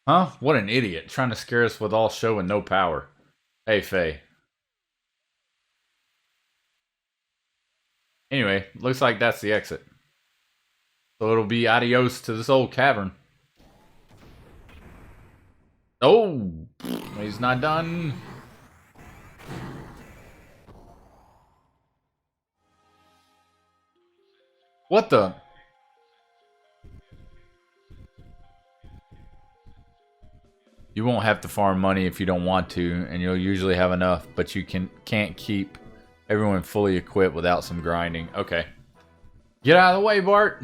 Huh? What an idiot. Trying to scare us with all show and no power. Hey, Faye. Anyway, looks like that's the exit. So it'll be adios to this old cavern. Oh! He's not done. What the? You won't have to farm money if you don't want to, and you'll usually have enough, but you can't keep everyone fully equipped without some grinding. Okay. Get out of the way, Bart!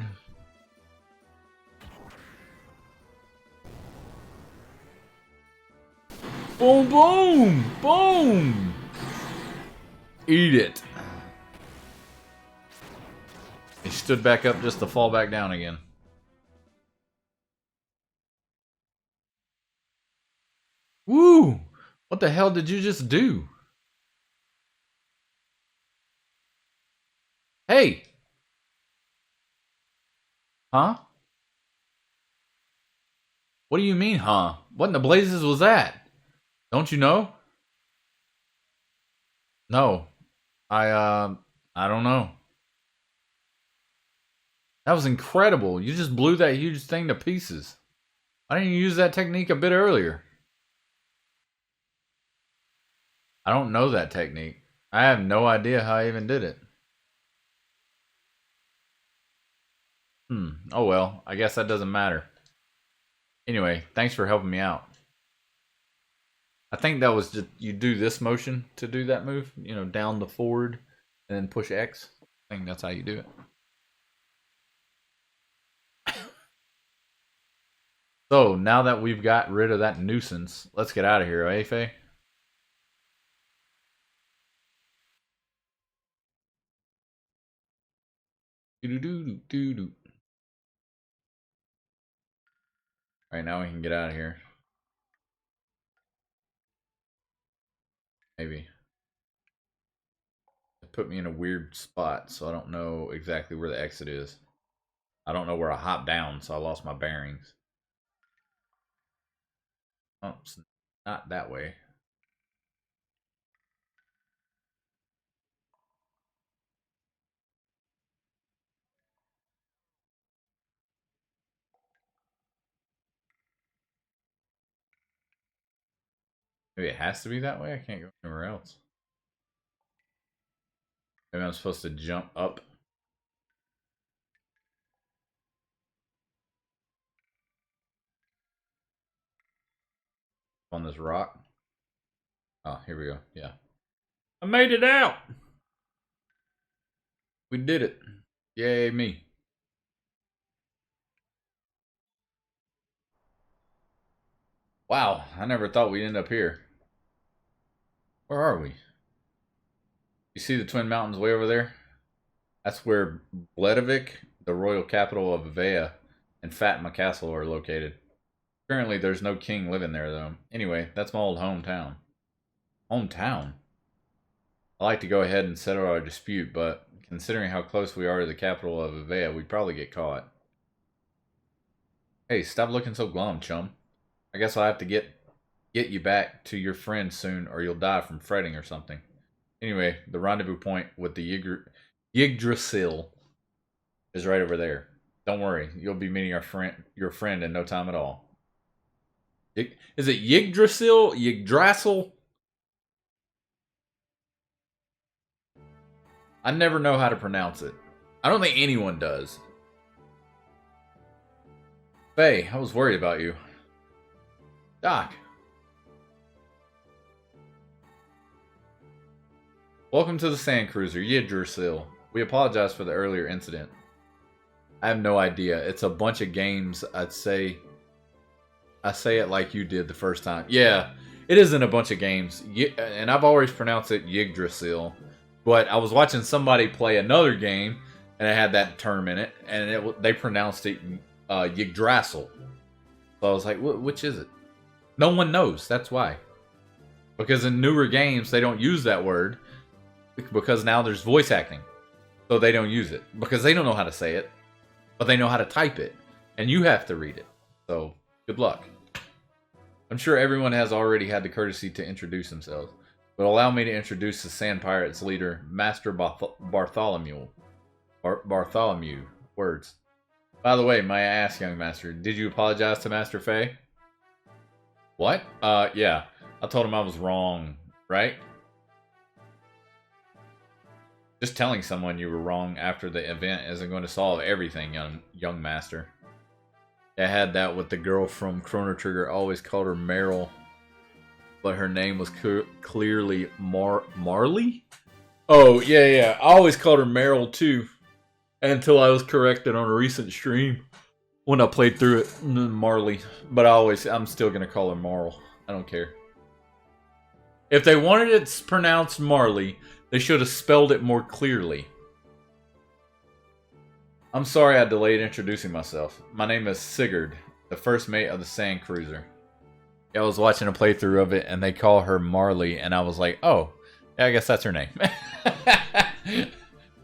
Boom, boom! Boom! Eat it. He stood back up just to fall back down again. Woo! What the hell did you just do? Hey! Huh? What do you mean, huh? What in the blazes was that? Don't you know? No. I don't know. That was incredible. You just blew that huge thing to pieces. Why didn't you use that technique a bit earlier? I don't know that technique. I have no idea how I even did it. Oh well, I guess that doesn't matter. Anyway, thanks for helping me out. I think that was just, you do this motion to do that move. You know, down the forward and then push X. I think that's how you do it. So, now that we've got rid of that nuisance, let's get out of here, eh, Faye? Do-do-do-do-do-do. Alright, now we can get out of here. Maybe. It put me in a weird spot, so I don't know exactly where the exit is. I don't know where I hopped down, so I lost my bearings. Oh, it's not that way. Maybe it has to be that way? I can't go anywhere else. Maybe I'm supposed to jump up. On this rock. Oh, here we go. Yeah. I made it out! We did it. Yay, me. Wow, I never thought we'd end up here. Where are we? You see the Twin Mountains way over there? That's where Bledovik, the royal capital of Vea, and Fatma Castle are located. Currently, there's no king living there, though. Anyway, that's my old hometown. Hometown? I like to go ahead and settle our dispute, but considering how close we are to the capital of Avea, we'd probably get caught. Hey, stop looking so glum, chum. I guess I'll have to get you back to your friend soon, or you'll die from fretting or something. Anyway, the rendezvous point with the Yggdrasil is right over there. Don't worry, you'll be meeting your friend in no time at all. Is it Yggdrasil? Yggdrasil? I never know how to pronounce it. I don't think anyone does. Faye, I was worried about you. Doc. Welcome to the Sand Cruiser, Yggdrasil. We apologize for the earlier incident. I have no idea. It's a bunch of games. I say it like you did the first time. Yeah, it isn't a bunch of games. And I've always pronounced it Yggdrasil. But I was watching somebody play another game, and it had that term in it, and they pronounced it Yggdrasil. So I was like, which is it? No one knows. That's why. Because in newer games, they don't use that word. Because now there's voice acting. So they don't use it. Because they don't know how to say it. But they know how to type it. And you have to read it. So, good luck. I'm sure everyone has already had the courtesy to introduce themselves, but allow me to introduce the Sand Pirates leader, Master Bartholomew. Bartholomew. Words. By the way, may I ask, young master, did you apologize to Master Fei? What? Yeah. I told him I was wrong, right? Just telling someone you were wrong after the event isn't going to solve everything, young master. I had that with the girl from Chrono Trigger. I always called her Meryl, but her name was clearly Marley? Oh, yeah. I always called her Meryl, too. Until I was corrected on a recent stream. When I played through it, Marley. But I'm still going to call her Marl. I don't care. If they wanted it pronounced Marley, they should have spelled it more clearly. I'm sorry I delayed introducing myself. My name is Sigurd, the first mate of the Sand Cruiser. I was watching a playthrough of it, and they call her Marley, and I was like, oh, yeah, I guess that's her name.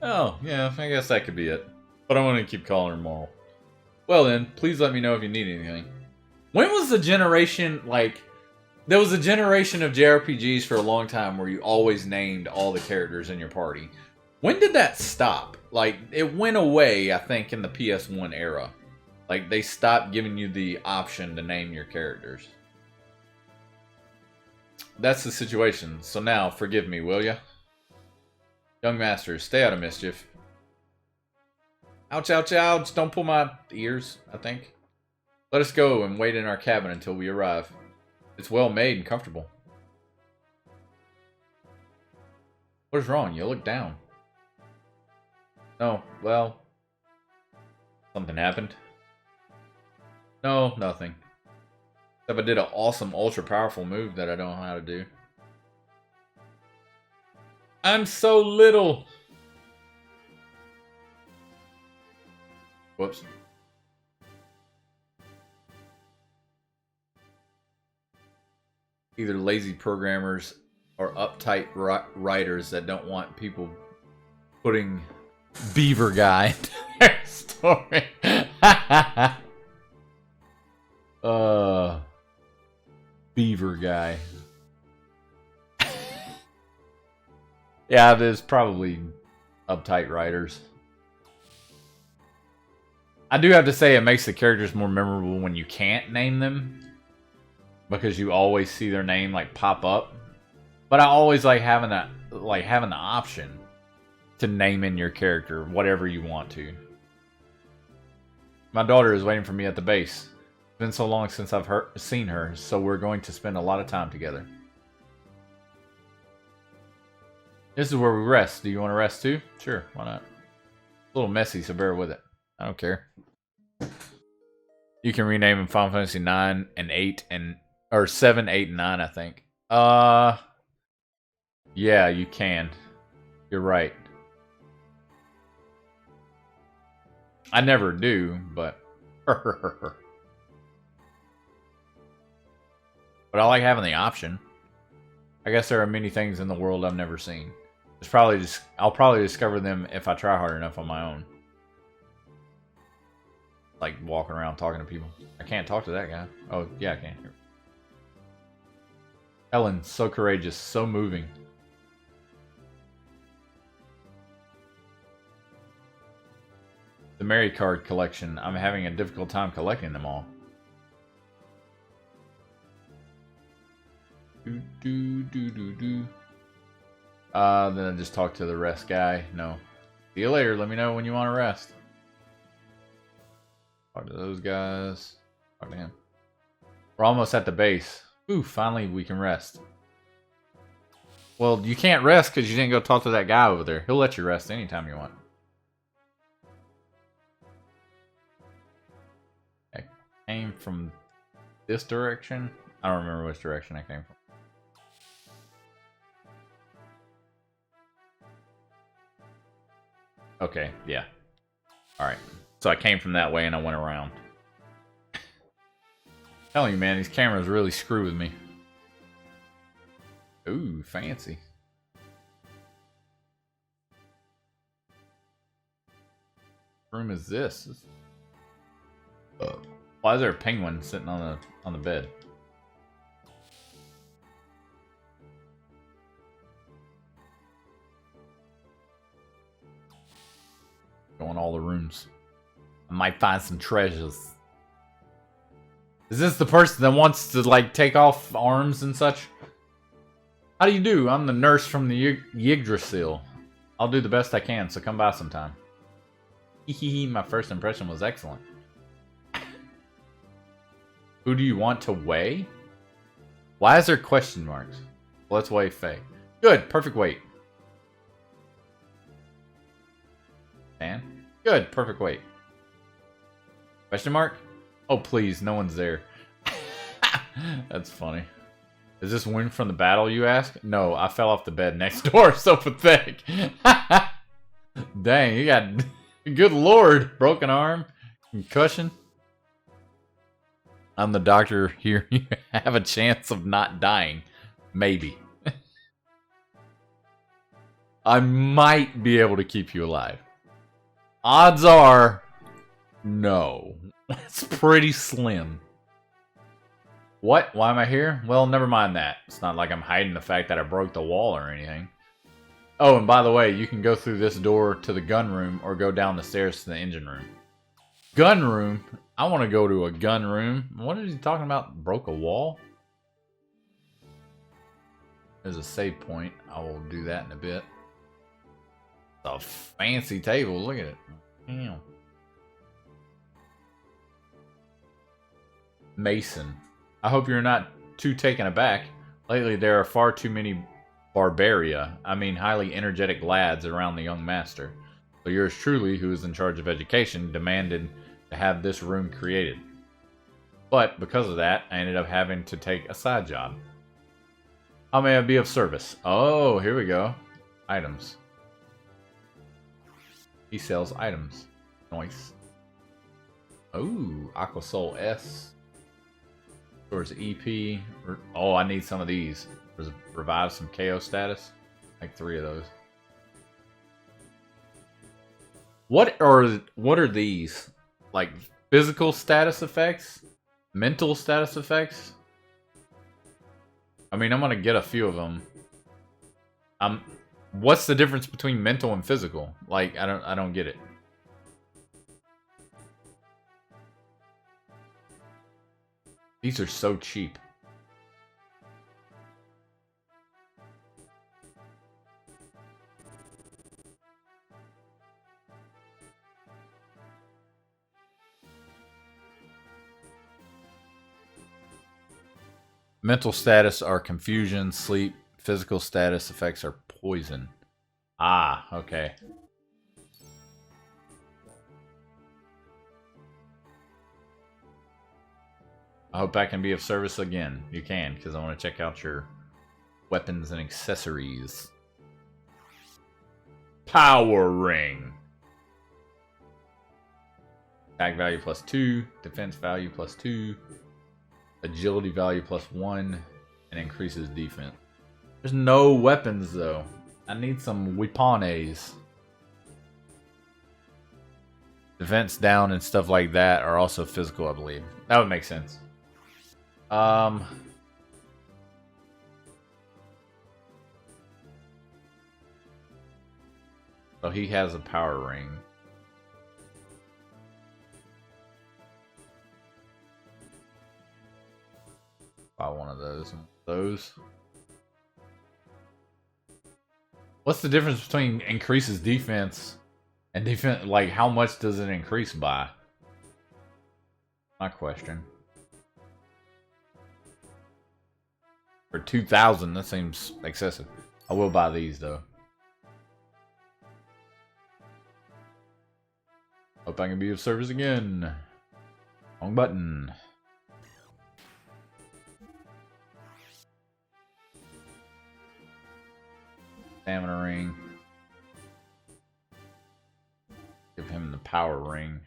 Oh, yeah, I guess that could be it. But I want to keep calling her Marl. Well then, please let me know if you need anything. When was the generation, like... There was a generation of JRPGs for a long time where you always named all the characters in your party. When did that stop? Like, it went away, I think, in the PS1 era. Like, they stopped giving you the option to name your characters. That's the situation. So now, forgive me, will ya? Young masters, stay out of mischief. Ouch, ouch, ouch. Don't pull my ears, I think. Let us go and wait in our cabin until we arrive. It's well made and comfortable. What is wrong? You look down. No, well... Something happened? No, nothing. Except I did an awesome, ultra-powerful move that I don't know how to do. I'm so little! Whoops. Either lazy programmers or uptight writers that don't want people putting Beaver Guy into their story. Beaver Guy. Yeah, there's probably uptight writers. I do have to say it makes the characters more memorable when you can't name them. Because you always see their name like pop up. But I always like having that having the option to name in your character whatever you want to. My daughter is waiting for me at the base. It's been so long since I've seen her, so we're going to spend a lot of time together. This is where we rest. Do you want to rest too? Sure, why not? A little messy, so bear with it. I don't care. You can rename in Final Fantasy 9 and 8 and... Or 7, 8, and 9, I think. Yeah, you can. You're right. I never do, but... But I like having the option. I guess there are many things in the world I've never seen. It's probably just... I'll probably discover them if I try hard enough on my own. Like walking around talking to people. I can't talk to that guy. Oh, yeah, I can. Ellen, so courageous, so moving. The Mary card collection. I'm having a difficult time collecting them all. Then I just talk to the rest guy. No. See you later. Let me know when you want to rest. Talk to those guys. Talk to him. We're almost at the base. Ooh, finally we can rest. Well, you can't rest because you didn't go talk to that guy over there. He'll let you rest anytime you want. I came from this direction. I don't remember which direction I came from. Okay, yeah. Alright. So I came from that way and I went around. Telling you, man, these cameras really screw with me. Ooh, fancy. What room is this? Why is there a penguin sitting on the bed? rooms. I might find some treasures. Is this the person that wants to, like, take off arms and such? How do you do? I'm the nurse from the Yggdrasil. I'll do the best I can, so come by sometime. Hehehe, my first impression was excellent. Who do you want to weigh? Why is there question marks? Let's weigh Faye. Good, perfect weight. And good, perfect weight. Question mark? Oh please, no one's there. That's funny. Is this win from the battle, you ask? No, I fell off the bed next door. So pathetic. Dang, you got... Good lord. Broken arm. Concussion. I'm the doctor here. You have a chance of not dying. Maybe. I might be able to keep you alive. Odds are... No. It's pretty slim. What? Why am I here? Well, never mind that. It's not like I'm hiding the fact that I broke the wall or anything. Oh, and by the way, you can go through this door to the gun room or go down the stairs to the engine room. Gun room? I want to go to a gun room. What is he talking about? Broke a wall? There's a save point. I will do that in a bit. It's a fancy table. Look at it. Damn. Mason. I hope you're not too taken aback. Lately, there are far too many barbaria, I mean highly energetic lads around the young master. So yours truly, who is in charge of education, demanded to have this room created. But because of that, I ended up having to take a side job. How may I be of service? Oh, here we go. Items. He sells items. Nice. Oh, Aquasol S. Towards EP. Oh, I need some of these. Revive some KO status. Like 3 of those. What are these? Like physical status effects? Mental status effects? I mean, I'm gonna get a few of them. What's the difference between mental and physical? Like, I don't get it. These are so cheap. Mental status are confusion, sleep. Physical status effects are poison. Ah, okay. I hope I can be of service again. You can, because I want to check out your weapons and accessories. Power Ring. Attack value +2. Defense value +2. Agility value +1. And increases defense. There's no weapons, though. I need some weapones. Defense down and stuff like that are also physical, I believe. That would make sense. So he has a power ring. Buy one of those. Those. What's the difference between increases defense and defense? Like, how much does it increase by? My question. For 2,000, that seems excessive. I will buy these though. Hope I can be of service again. Wrong button. Stamina ring. Give him the power ring.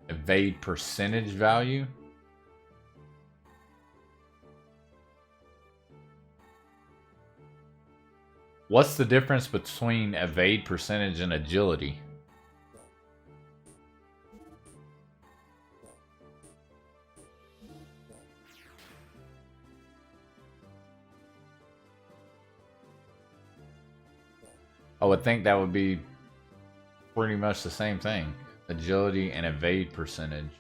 Evade percentage value. What's the difference between evade percentage and agility? I would think that would be pretty much the same thing. Agility and evade percentage.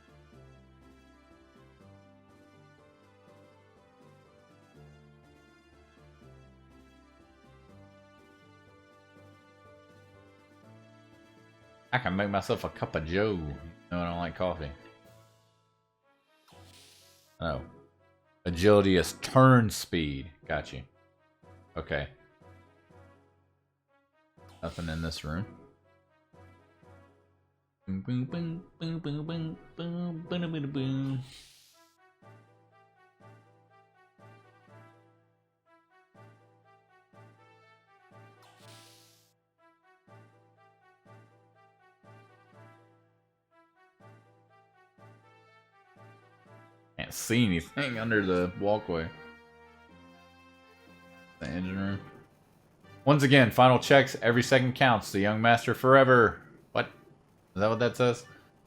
I can make myself a cup of joe. No, I don't like coffee. Oh. Agility is turn speed. Got you. Okay. Nothing in this room. Boom, boom, boom, boom, boom, boom, boom, boom, boom, boom. Can't see anything under the walkway. The engine room. Once again, final checks. Every second counts. The young master forever. What? Is that what that says?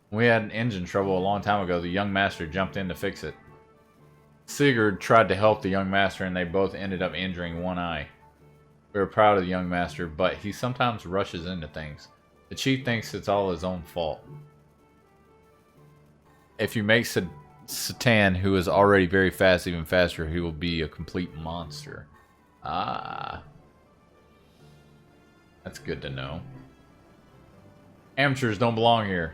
When we had engine trouble a long time ago, the young master jumped in to fix it. Sigurd tried to help the young master and they both ended up injuring one eye. We were proud of the young master, but he sometimes rushes into things. The chief thinks it's all his own fault. If you make Satan, who is already very fast, even faster, he will be a complete monster. Ah. That's good to know. Amateurs don't belong here.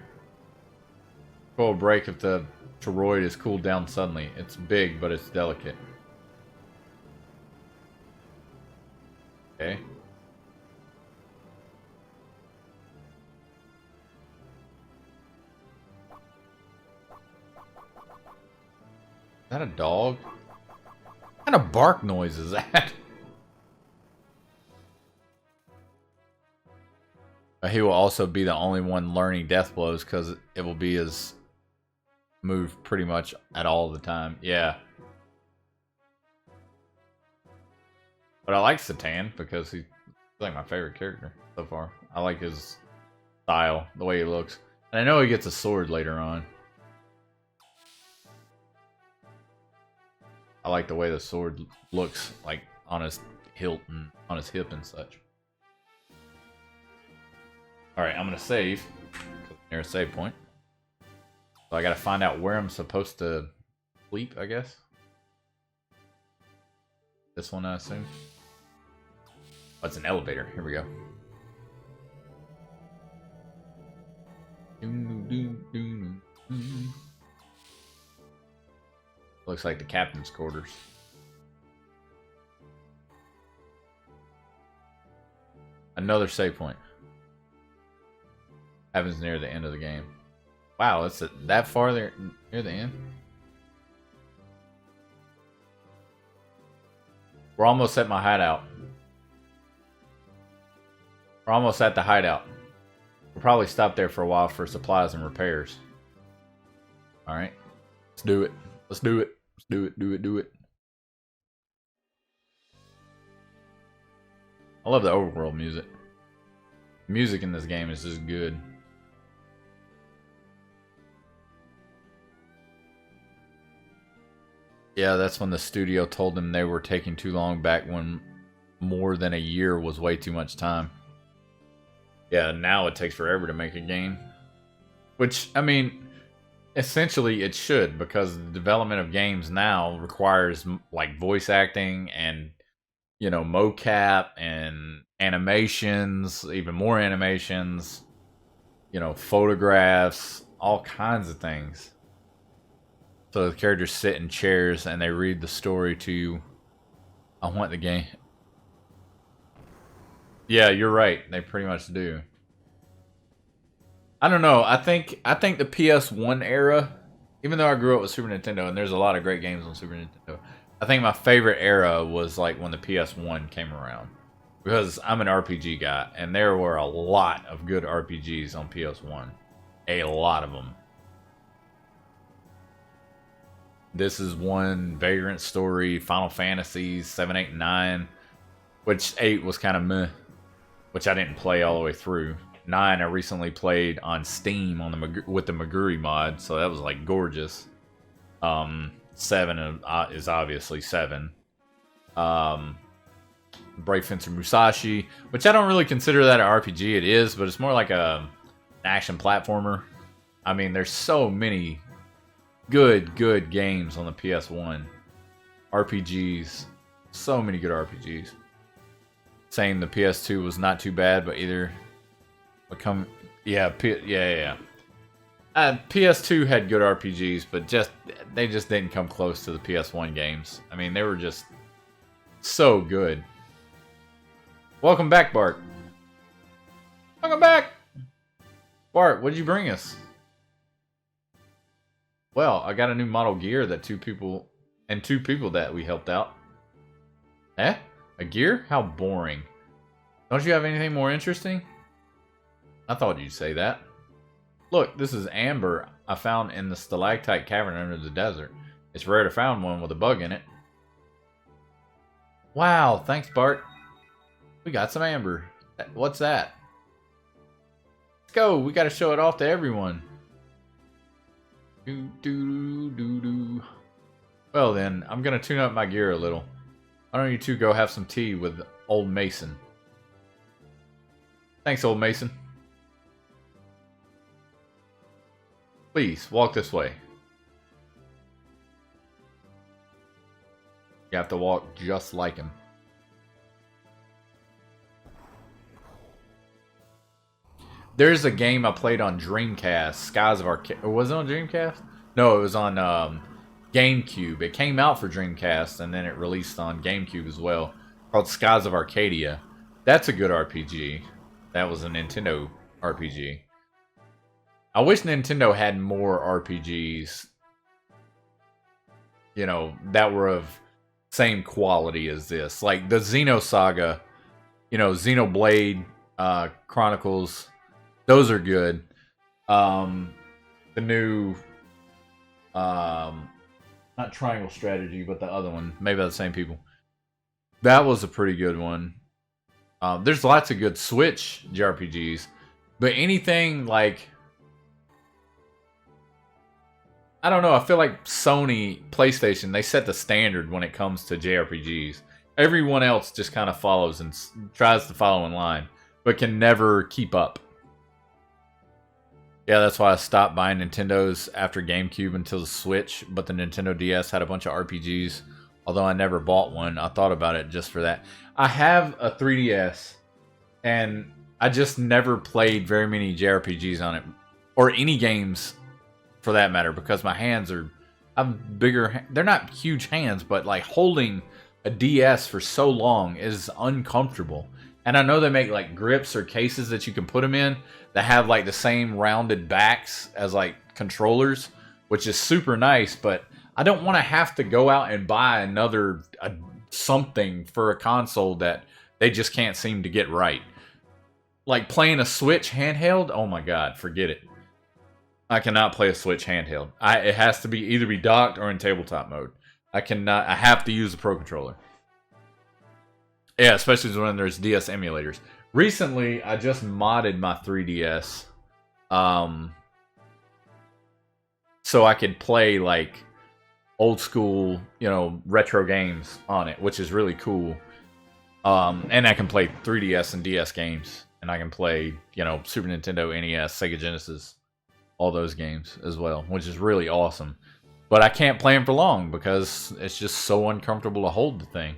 Go a break if the toroid is cooled down suddenly. It's big, but it's delicate. Okay. Is that a dog? What kind of bark noise is that? He will also be the only one learning death blows because it will be his move pretty much at all the time. Yeah. But I like Satan because he's like my favorite character so far. I like his style, the way he looks. And I know he gets a sword later on. I like the way the sword looks like on his hilt and on his hip and such. Alright, I'm gonna save. Near a save point. So I gotta find out where I'm supposed to sleep, I guess. This one, I assume. Oh, it's an elevator. Here we go. Looks like the captain's quarters. Another save point. Happens near the end of the game. Wow, it's that far there near the end. We're almost at my hideout. We're almost at the hideout. We'll probably stop there for a while for supplies and repairs. Alright. Let's do it. Let's do it. Let's do it. Do it. Do it. I love the overworld music. The music in this game is just good. Yeah, that's when the studio told them they were taking too long back when more than a year was way too much time. Yeah, now it takes forever to make a game. Which, I mean, essentially it should, because the development of games now requires like voice acting and, you know, mocap and animations, even more animations, you know, photographs, all kinds of things. So the characters sit in chairs and they read the story to you. I want the game. Yeah, you're right. They pretty much do. I don't know. I think the PS1 era, even though I grew up with Super Nintendo and there's a lot of great games on Super Nintendo, I think my favorite era was like when the PS1 came around. Because I'm an RPG guy and there were a lot of good RPGs on PS1. A lot of them. This is one, Vagrant Story, Final Fantasies 7, 8, and 9, which 8 was kind of meh, which I didn't play all the way through. 9 I recently played on Steam on the with the Maguri mod, so that was like gorgeous. 7 is obviously 7. Brave Fencer Musashi, which I don't really consider that an RPG. It is, but it's more like an action platformer. I mean, there's so many good games on the PS1. RPGs. So many good RPGs. Saying the PS2 was not too bad, but either... PS2 had good RPGs, but they just didn't come close to the PS1 games. I mean, they were just so good. Welcome back, Bart. Welcome back! Bart, what did you bring us? Well, I got a new model gear that two people that we helped out. Eh? A gear? How boring. Don't you have anything more interesting? I thought you'd say that. Look, this is amber I found in the stalactite cavern under the desert. It's rare to find one with a bug in it. Wow, thanks, Bart. We got some amber. What's that? Let's go. We got to show it off to everyone. Well then, I'm going to tune up my gear a little. Why don't you two go have some tea with old Mason? Thanks, old Mason. Please, walk this way. You have to walk just like him. There's a game I played on Dreamcast, Skies of Arcadia. Was it on Dreamcast? No, it was on GameCube. It came out for Dreamcast, and then it released on GameCube as well, called Skies of Arcadia. That's a good RPG. That was a Nintendo RPG. I wish Nintendo had more RPGs, you know, that were of same quality as this. Like the Xenosaga, you know, Xenoblade Chronicles, those are good. The new, not Triangle Strategy, but the other one, made by the same people. That was a pretty good one. There's lots of good Switch JRPGs, but anything like... I don't know, I feel like Sony, PlayStation, they set the standard when it comes to JRPGs. Everyone else just kind of follows and tries to follow in line, but can never keep up. Yeah, that's why I stopped buying Nintendos after GameCube until the Switch, but the Nintendo DS had a bunch of RPGs. Although I never bought one, I thought about it just for that. I have a 3DS, and I just never played very many JRPGs on it, or any games for that matter, because my hands are, they're not huge hands, but like holding a DS for so long is uncomfortable. And I know they make like grips or cases that you can put them in that have like the same rounded backs as like controllers, which is super nice, but I don't want to have to go out and buy another something for a console that they just can't seem to get right. Like playing a Switch handheld, oh my god, forget it. I cannot play a Switch handheld. It has to be either be docked or in tabletop mode. I have to use the Pro Controller. Yeah, especially when there's DS emulators. Recently, I just modded my 3DS. So I could play like old school, you know, retro games on it, which is really cool. And I can play 3DS and DS games. And I can play, you know, Super Nintendo, NES, Sega Genesis. All those games as well, which is really awesome. But I can't play them for long because it's just so uncomfortable to hold the thing.